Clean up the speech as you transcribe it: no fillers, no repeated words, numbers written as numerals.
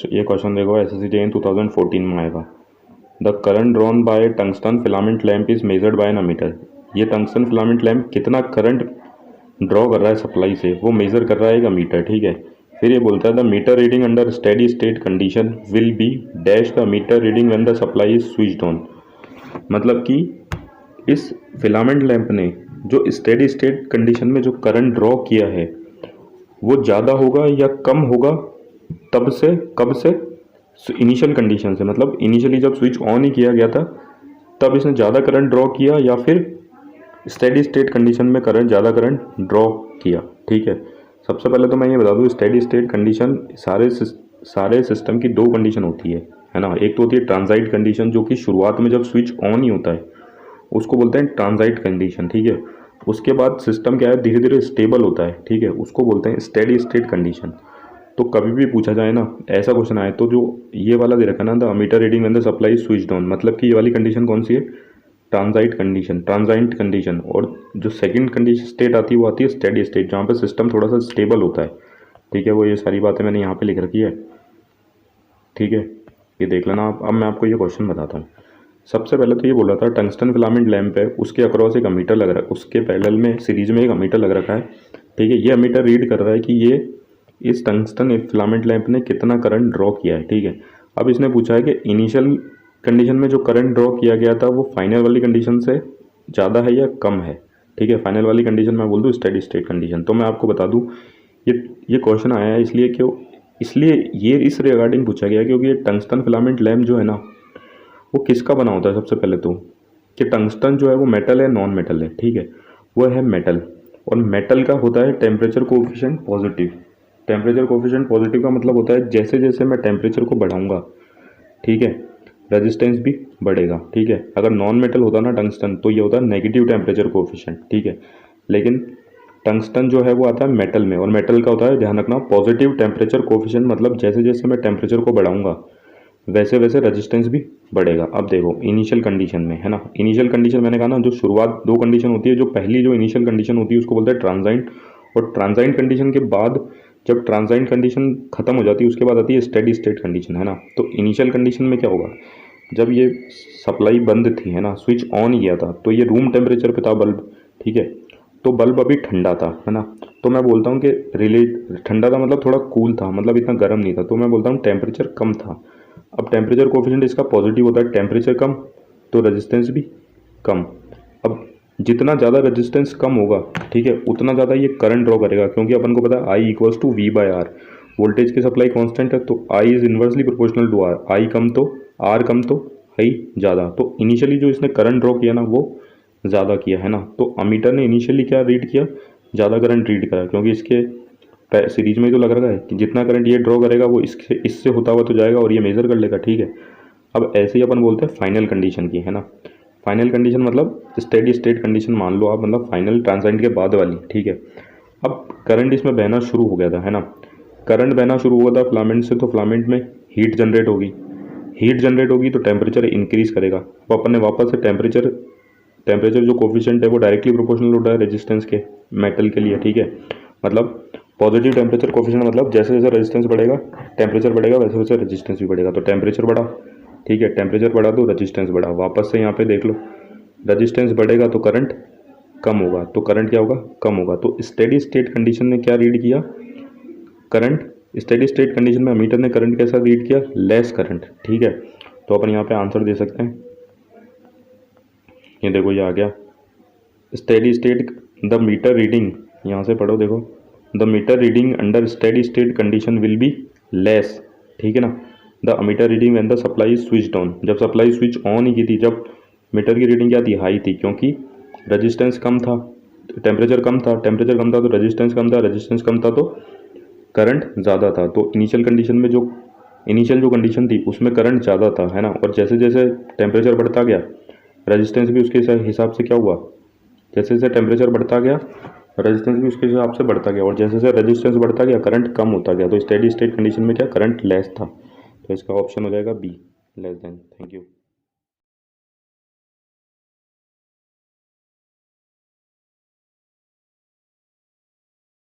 ये क्वेश्चन देखो SSC JEE 2014 में आएगा। The current drawn by tungsten filament lamp is measured by an ammeter. ये टंगस्टन फिलामेंट लैम्प कितना करंट ड्रॉ कर रहा है सप्लाई से, वो मेजर कर रहा है एक अमीटर, ठीक है। फिर ये बोलता है the meter reading under steady state condition will be dash the meter reading when the supply is switched on. मतलब कि इस फिलामेंट लैम्प ने जो स्टेडी स्टेट कंडीशन में जो करंट ड्रॉ किया है वो ज़्यादा होगा या कम होगा, तब से कब से, इनिशियल कंडीशन से, मतलब इनिशियली जब स्विच ऑन ही किया गया था तब इसने ज़्यादा करंट ड्रॉ किया या फिर स्टेडी स्टेट कंडीशन में ज़्यादा करंट ड्रॉ किया, ठीक है। सबसे पहले तो मैं ये बता दूँ, स्टेडी स्टेट कंडीशन सारे सिस्टम की दो कंडीशन होती है ना। एक तो होती है ट्रांजाइट कंडीशन, जो कि शुरुआत में जब स्विच ऑन ही होता है उसको बोलते हैं ट्रांजाइट कंडीशन, ठीक है। उसके बाद सिस्टम क्या है, धीरे धीरे स्टेबल होता है, ठीक है, उसको बोलते हैं स्टेडी स्टेट कंडीशन। तो कभी भी पूछा जाए ना, ऐसा क्वेश्चन आए तो जो ये वाला दे रखा है ना, the meter reading when the supply switched on, मतलब कि ये वाली कंडीशन कौन सी है, ट्रांजाइट कंडीशन। और जो सेकंड कंडीशन स्टेट आती है वो आती है स्टेडी स्टेट, जहाँ पे सिस्टम थोड़ा सा स्टेबल होता है, ठीक है। वो ये सारी बातें मैंने यहाँ पे लिख रखी है, ठीक है, ये देख लेना आप। अब मैं आपको ये क्वेश्चन बताता हूँ। सबसे पहले तो ये बोल रहा था टंगस्टन फिलामेंट लैम्प है, उसके अक्रॉस एक अमीटर लग रहा है, उसके पैरेलल में सीरीज में एक अमीटर लग रखा है, ठीक है। ये अमीटर रीड कर रहा है कि ये इस टंगस्टन फिलामेंट लैम्प ने कितना करंट ड्रॉ किया है, ठीक है। अब इसने पूछा है कि इनिशियल कंडीशन में जो करंट ड्रॉ किया गया था वो फाइनल वाली कंडीशन से ज़्यादा है या कम है, ठीक है। फाइनल वाली कंडीशन मैं बोल दूँ स्टेडी स्टेट कंडीशन। तो मैं आपको बता दूँ ये क्वेश्चन आया है इसलिए ये इस रिगार्डिंग पूछा गया क्योंकि ये टंगस्टन फिलामेंट लैम्प जो है ना वो किसका बना होता है। सबसे पहले तो कि टंगस्टन जो है वो मेटल है नॉन मेटल है, ठीक है, वो है मेटल। और मेटल का होता है temperature coefficient positive. Temperature coefficient positive का मतलब होता है जैसे जैसे मैं टेम्परेचर को बढ़ाऊंगा, ठीक है, रेजिस्टेंस भी बढ़ेगा, ठीक है। अगर नॉन मेटल होता ना टंगस्टन तो ये होता है नेगेटिव टेम्परेचर कोएफिशिएंट, ठीक है। लेकिन टंगस्टन जो है वो आता है मेटल में, और मेटल का होता है, ध्यान रखना, पॉजिटिव टेम्परेचर कोएफिशिएंट, मतलब जैसे जैसे मैं टेम्परेचर को बढ़ाऊंगा वैसे वैसे रेजिस्टेंस भी बढ़ेगा। अब देखो इनिशियल कंडीशन में, है ना, इनिशियल कंडीशन मैंने कहा ना, जो शुरुआत दो कंडीशन होती है, जो पहली जो इनिशियल कंडीशन होती है उसको बोलते हैं ट्रांजाइंट, और ट्रांजाइंट कंडीशन के बाद जब ट्रांजाइंट कंडीशन खत्म हो जाती है उसके बाद आती है स्टेडी स्टेट कंडीशन, है ना। तो इनिशियल कंडीशन में क्या होगा, जब ये सप्लाई बंद थी, है ना, स्विच ऑन किया था तो ये रूम टेम्परेचर पे था बल्ब, ठीक है। तो बल्ब अभी ठंडा था, है ना। तो मैं बोलता हूँ कि ठंडा था मतलब थोड़ा कूल था, मतलब इतना गर्म नहीं था, तो मैं बोलता हूँ टेम्परेचर कम था। अब टेम्परेचर कोएफिशिएंट इसका पॉजिटिव होता है, टेम्परेचर कम तो रेजिस्टेंस भी कम। अब जितना ज़्यादा रेजिस्टेंस कम होगा, ठीक है, उतना ज़्यादा ये करंट ड्रॉ करेगा, क्योंकि अपन को पता है I = V/R। वोल्टेज की सप्लाई कांस्टेंट है तो I is inversely proportional to R। I कम तो R कम तो I ज़्यादा। तो इनिशियली जो इसने करंट ड्रॉ किया ना वो ज़्यादा किया, है ना। तो अमीटर ने इनिशियली क्या रीड किया, ज़्यादा करंट रीड करा, क्योंकि इसके सीरीज में तो लग रहा है कि जितना करंट ये ड्रॉ करेगा वो इससे होता हुआ तो जाएगा और ये मेजर कर लेगा, ठीक है। अब ऐसे ही अपन बोलते हैं फाइनल कंडीशन की, है ना। फाइनल कंडीशन मतलब स्टेडी स्टेट कंडीशन मान लो आप, मतलब फाइनल ट्रांजाइंट के बाद वाली, ठीक है। अब करंट इसमें बहना शुरू हो गया था, है ना, करंट बहना शुरू हुआ था फिलामेंट से, तो फिलामेंट में हीट जनरेट होगी तो टेम्परेचर इंक्रीज करेगा। तो अपन ने वापस से टेम्परेचर जो कोफिशिएंट है वो डायरेक्टली प्रोपोर्शनल होता है रेजिस्टेंस के, मेटल के लिए, ठीक है। मतलब पॉजिटिव टेम्परेचर कोफिशिएंट मतलब जैसे जैसे रेजिस्टेंस बढ़ेगा टेम्परेचर बढ़ेगा, वैसे वैसे रेजिस्टेंस भी बढ़ेगा। तो टेम्परेचर बढ़ा, ठीक है, टेम्परेचर बढ़ा तो रेजिस्टेंस बढ़ा। वापस से यहाँ पे देख लो, रेजिस्टेंस बढ़ेगा तो करंट कम होगा, तो करंट क्या होगा, कम होगा। तो स्टेडी स्टेट कंडीशन ने क्या रीड किया, करंट। स्टेडी स्टेट कंडीशन में अमीटर ने करंट कैसा रीड किया, लेस करंट, ठीक है। तो अपन यहाँ पे आंसर दे सकते हैं, ये देखो ये आ गया steady state the meter reading, यहाँ से पढ़ो, देखो the meter reading under steady state condition will be less, ठीक है ना। The meter reading when the supply switched on, जब सप्लाई स्विच ऑन ही की थी, जब मीटर की रीडिंग क्या थी, हाई थी, क्योंकि रेजिस्टेंस कम था, टेम्परेचर कम था तो रेजिस्टेंस कम था तो करंट ज़्यादा था। तो इनिशियल कंडीशन में जो कंडीशन थी उसमें करंट ज़्यादा था, है ना। और जैसे जैसे टेम्परेचर बढ़ता गया रेजिस्टेंस भी उसके हिसाब से क्या हुआ, जैसे जैसे टेम्परेचर बढ़ता गया रेजिस्टेंस भी उसके हिसाब से बढ़ता गया, और जैसे जैसे रेजिस्टेंस बढ़ता गया करंट कम होता गया। तो स्टेडी स्टेट कंडीशन में क्या करंट लेस था, तो इसका ऑप्शन हो जाएगा B, less than. Thank you.